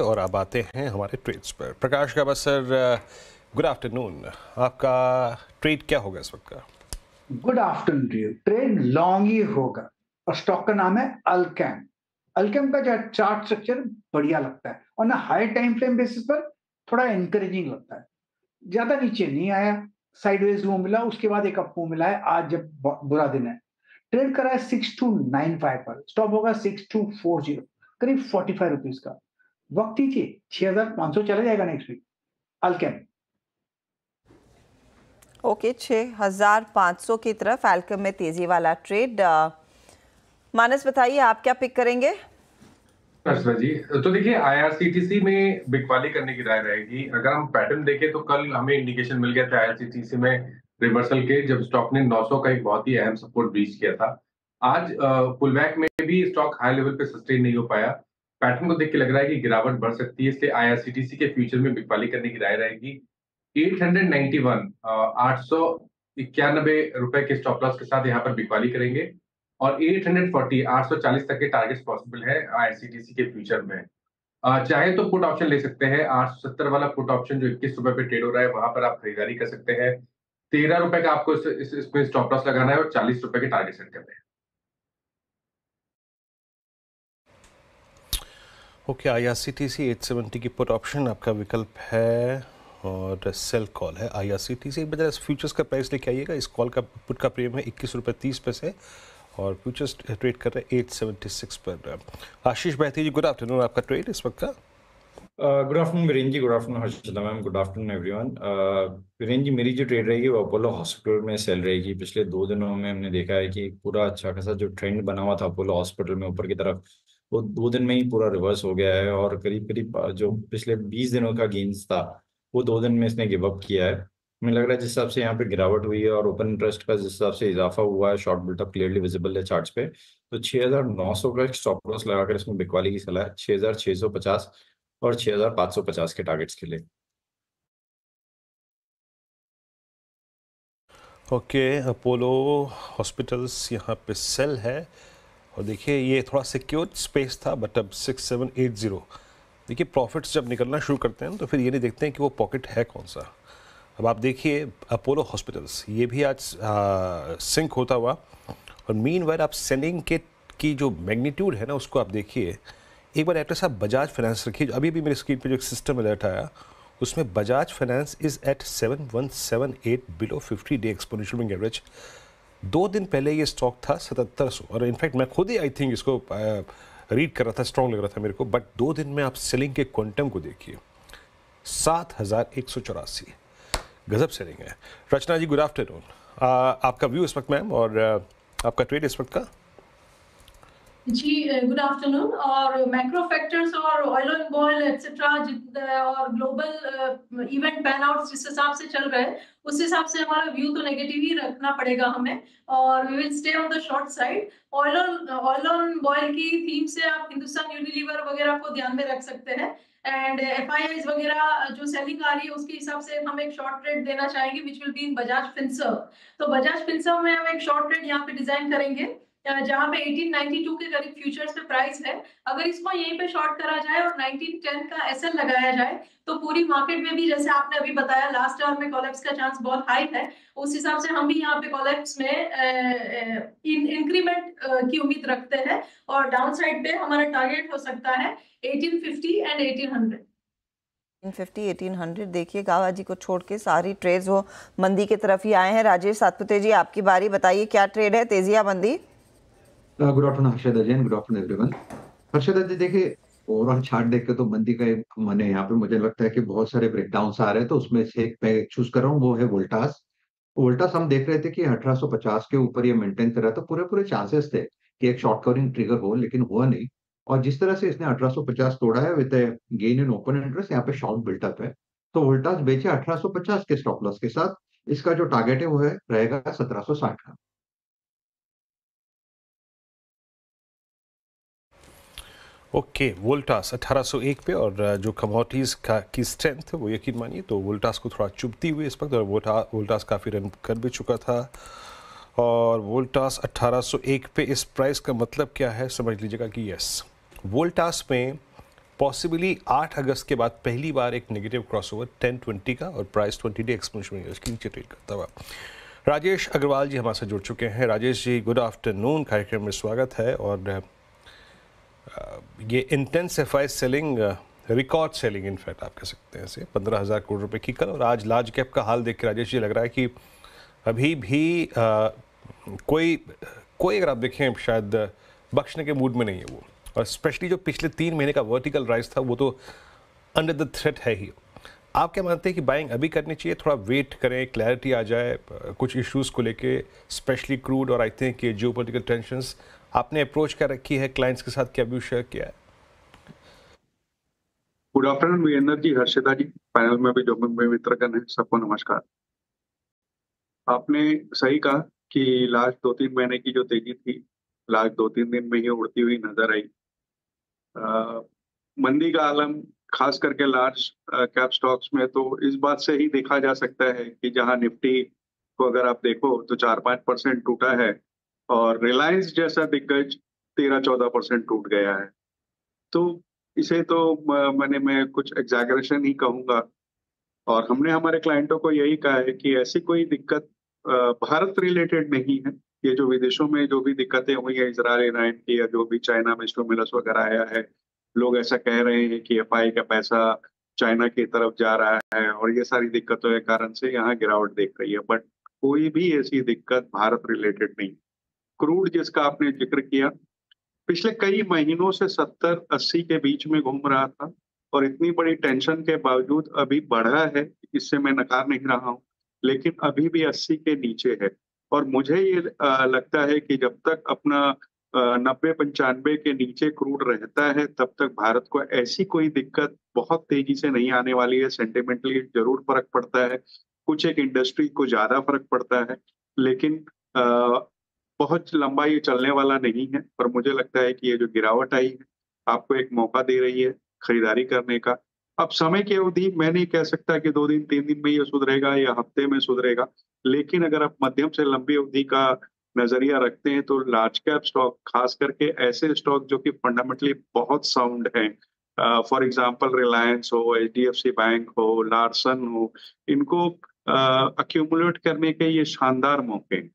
और अब आते हैं हमारे ट्रेड्स पर। प्रकाश का बस सर, गुड आफ्टरनून। आपका ट्रेड क्या होगा इस वक्त का? Good afternoon to you. Trade long ही होगा और स्टॉक का नाम है अल्केम। अल्केम का जो चार्ट स्ट्रक्चर बढ़िया लगता है और ना हाई टाइम फ्रेम बेसिस पर थोड़ा इंकरेजिंग लगता है। ज्यादा नीचे नहीं आया, साइडवेज मूव मिला, उसके बाद एक अप मूव मिला है। आज जब बुरा दिन है, ट्रेड करा है 6295 पर, स्टॉप होगा 6240, करीब 45 रुपीज का। वक्त दीजिए, 6500 चला जाएगा नेक्स्ट वीक अल्केम। ओके, 6500 की तरफ अल्केम में तेजी वाला ट्रेड। मानस बताइए, आप क्या पिक करेंगे? जी, तो देखिए आईआरसीटीसी में बिकवाली करने की राय रहेगी। अगर हम पैटर्न देखें तो कल हमें इंडिकेशन मिल गया था आईआरसीटीसी में रिवर्सल के, जब स्टॉक ने 900 का एक बहुत ही अहम सपोर्ट ब्रीच किया था। आज पुलबैक में भी स्टॉक हाई लेवल पे सस्टेन नहीं हो पाया। पैटर्न को देख के लग रहा है कि गिरावट बढ़ सकती है, इसलिए आईआरसीटीसी के फ्यूचर में बिकवाली करने की राय रहेगी। 891 891 रुपए के स्टॉप लॉस के साथ यहाँ पर बिकवाली करेंगे और 840 840 तक के टारगेट्स पॉसिबल है आईआरसीटीसी के फ्यूचर में। चाहे तो पुट ऑप्शन ले सकते हैं। 870 वाला पुट ऑप्शन जो 21 रुपए पे ट्रेड हो रहा है, वहां पर आप खरीदारी कर सकते हैं। 13 रुपए का आपको इसमें स्टॉप लॉस लगाना है और 40 रुपए के टारगेट सेट करने हैं। ओके, आईआरसीटीसी 870 की पुट ऑप्शन आपका विकल्प है और सेल कॉल है आईआरसीटीसी। बजाय फ्यूचर्स का प्राइस लेके आइएगा। इस कॉल का पुट का प्रीमियम है 21 रुपये 30 पैसे और फ्यूचर्स ट्रेड कर रहे हैं 876 पर। आशीष बहती जी, गुड आफ्टरनून। आपका ट्रेड इस वक्त का? Good afternoon Viren ji, good afternoon Harshita ma'am, good afternoon everyone. Viren ji, मेरी जो ट्रेड रहेगी वो अपोलो हॉस्पिटल में सेल रहेगी। पिछले 2 दिनों में हमने देखा है कि पूरा अच्छा खासा जो ट्रेंड बना हुआ था अपोलो हॉस्पिटल में ऊपर की तरफ, वो 2 दिन में ही पूरा रिवर्स हो गया है और करीब करीब जो पिछले 20 दिनों का गेन्स था वो 2 दिन में इसने गिव अप किया है। हमें लग रहा है जिस हिसाब से यहाँ पे गिरावट हुई है और ओपन इंटरेस्ट का जिस हिसाब से इजाफा हुआ है, शॉर्ट बिल्टअप क्लियरली विजिबल है चार्ट्स पे, तो 6900 का एक स्टॉप लॉस लगाकर इसमें बिकवाली की सलाह है। 6650 और 6550 के टारगेट्स के लिए। ओके, अपोलो हॉस्पिटल्स यहाँ पे सेल है और देखिए ये थोड़ा सिक्योर स्पेस था, बट अब 6780। देखिए प्रॉफिट्स जब निकलना शुरू करते हैं तो फिर ये नहीं देखते हैं कि वो पॉकेट है कौन सा। अब आप देखिए अपोलो हॉस्पिटल्स, ये भी आज सिंक होता हुआ और मीनवाइल आप सेलिंग के की जो मैग्नीट्यूड है ना, उसको आप देखिए एक बार। एटलीस्ट आप बजाज फाइनेंस रखिए। अभी भी मेरे स्क्रीन पे जो एक सिस्टम अलर्ट आया, उसमें Bajaj Finance is at 7178 below 50 day exponential moving average. 2 दिन पहले ये स्टॉक था 7700 और इनफैक्ट मैं खुद ही आई थिंक इसको रीड कर रहा था, स्ट्रॉन्ग लग रहा था मेरे को। बट 2 दिन में आप सेलिंग के क्वांटम को देखिए, 7184, गजब सेलिंग है। रचना जी, गुड आफ्टरनून। आपका व्यू इस वक्त मैम और आपका ट्रेड इस वक्त का? जी, गुड आफ्टरनून। और मैक्रो फैक्टर्स और ऑयल एंड बॉयल एक्सेट्रा और ग्लोबल इवेंट पैन आउट जिस हिसाब से चल रहे हैं, उस हिसाब से हमारा व्यू तो नेगेटिव ही रखना पड़ेगा हमें और we will stay on the short side. Oil and boil की थीम से आप हिंदुस्तान यूनिलीवर वगैरह को ध्यान में रख सकते हैं एंड एफआईआईज वगैरह जो सेलिंग आ रही है उसके हिसाब से हम एक शॉर्ट ट्रेड देना चाहेंगे which will be in Bajaj Finserv. तो बजाज फिनसर्व में हम एक शॉर्ट ट्रेड यहाँ पे डिजाइन करेंगे जहां पे 1892 के करीब फ्यूचर्स पे प्राइस है। अगर इसको यहीं पे शॉर्ट करा जाए और 1910 का एसएल लगाया जाए तो पूरी मार्केट में भी, जैसे आपने अभी बताया, लास्ट आवर में कोलैप्स का चांस बहुत हाई है, उस हिसाब से हम भी यहाँ पे कोलैप्स में इंक्रीमेंट की उम्मीद रखते हैं और डाउन साइड पे हमारा टारगेट हो सकता है 1850 एंड 1800। 1850 1800। देखिए गावा जी को छोड़ के सारी ट्रेड्स वो मंदी की तरफ ही आए हैं। राजेश सातपुते जी, आपकी बारी, बताइए क्या ट्रेड है, तेजी या मंदी? गुड आफ्टरनून हर्षदा जी, गुड आफ्टरनून एवरीवन। हर्षदा जी, देखिए ओवरऑल चार्ट देख के तो मंदी का मैंने यहाँ पे मुझे लगता है कि बहुत सारे ब्रेकडाउन आ रहे हैं, तो उसमें से एक मैं चूज कर रहा हूँ, वो है वोल्टास। वोल्टास हम देख रहे थे कि 1850 के ऊपर ये मेंटेन कर रहा था, पूरे पूरे चांसेस थे कि एक शॉर्ट कवरिंग ट्रिगर हो, लेकिन हुआ नहीं। और जिस तरह से इसने 1850 तोड़ा है with gain in open interest, यहाँ पे शॉर्ट बिल्टअप है। तो वोल्टास बेचे 1850 के स्टॉप लॉस के साथ। इसका जो टारगेट है वो है रहेगा 1760 का। ओके, वोल्टास 1801 पे और जो कमोडिटीज़ का की स्ट्रेंथ है वो यकीन मानिए तो वोल्टास को थोड़ा चुभती हुई इस वक्त, और वोल्टास काफ़ी रन कर भी चुका था। और वोल्टास 1801 पे इस प्राइस का मतलब क्या है समझ लीजिएगा कि यस, वोल्टास में पॉसिबली 8 अगस्त के बाद पहली बार एक नेगेटिव क्रॉसओवर 1020 का और प्राइस 20 डे एक्सपोनेंशियल के नीचे ट्रेड करता हुआ। राजेश अग्रवाल जी हमारे साथ जुड़ चुके हैं। राजेश जी गुड आफ्टरनून, कार्यक्रम में स्वागत है। और ये intensify selling, record selling in fact आप कह सकते हैं इसे, 15,000 करोड़ रुपए की कल और आज लार्ज कैप का हाल देख के राजेश जी लग रहा है कि अभी भी कोई अगर आप देखें शायद बख्शने के मूड में नहीं है वो, और स्पेशली जो पिछले 3 महीने का वर्टिकल राइज था वो तो अंडर द थ्रेट है ही। आप क्या मानते हैं कि बाइंग अभी करनी चाहिए, थोड़ा वेट करें, क्लैरिटी आ जाए कुछ इश्यूज को लेके, स्पेशली क्रूड और आई थिंक कि जियोपॉलिटिकल टेंशंस? आपने अप्रोच क्या रखी है क्लाइंट्स के साथ, क्या व्यू शेयर किया है? गुड आफ्टरनून वीरेंद्र जी, हर्षिता जी, पैनल में भी जो में मित्रगण है, सबको नमस्कार। आपने सही कहा कि लास्ट 2-3 महीने की जो तेजी थी लास्ट 2-3 दिन में ही उड़ती हुई नजर आई। मंदी का आलम खास करके लार्ज कैप स्टॉक्स में तो इस बात से ही देखा जा सकता है कि जहां निफ्टी को अगर आप देखो तो 4-5% टूटा है और रिलायंस जैसा दिग्गज 13-14% टूट गया है। तो इसे तो मैं कुछ एग्जैगरेशन ही कहूंगा। और हमने हमारे क्लाइंटों को यही कहा है कि ऐसी कोई दिक्कत भारत रिलेटेड नहीं है। ये जो विदेशों में जो भी दिक्कतें हुई है, इजरायल ईरान की या जो भी चाइना में स्टिमुलस वगैरह आया है, लोग ऐसा कह रहे हैं कि एफआई का पैसा चाइना की तरफ जा रहा है और ये सारी दिक्कतों के कारण से यहाँ गिरावट देख रही है, बट कोई भी ऐसी दिक्कत भारत रिलेटेड नहीं। क्रूड जिसका आपने जिक्र किया, पिछले कई महीनों से 70-80 के बीच में घूम रहा था और इतनी बड़ी टेंशन के बावजूद अभी बढ़ा है, इससे मैं नकार नहीं रहा हूँ, लेकिन अभी भी 80 के नीचे है। और मुझे ये लगता है कि जब तक अपना 90-95 के नीचे क्रूड रहता है तब तक भारत को ऐसी कोई दिक्कत बहुत तेजी से नहीं आने वाली है। सेंटिमेंटली जरूर फर्क पड़ता है, कुछ एक इंडस्ट्री को ज्यादा फर्क पड़ता है, लेकिन बहुत लंबा ये चलने वाला नहीं है। पर मुझे लगता है कि ये जो गिरावट आई है आपको एक मौका दे रही है खरीदारी करने का। अब समय की अवधि मैं नहीं कह सकता कि 2 दिन 3 दिन में ये सुधरेगा या हफ्ते में सुधरेगा, लेकिन अगर आप मध्यम से लंबी अवधि का नजरिया रखते हैं तो लार्ज कैप स्टॉक, खास करके ऐसे स्टॉक जो कि फंडामेंटली बहुत साउंड हैं, फॉर एग्जांपल रिलायंस हो, एचडीएफसी बैंक हो, लार्सन हो, इनको अक्यूमुलेट करने के ये शानदार मौके हैं।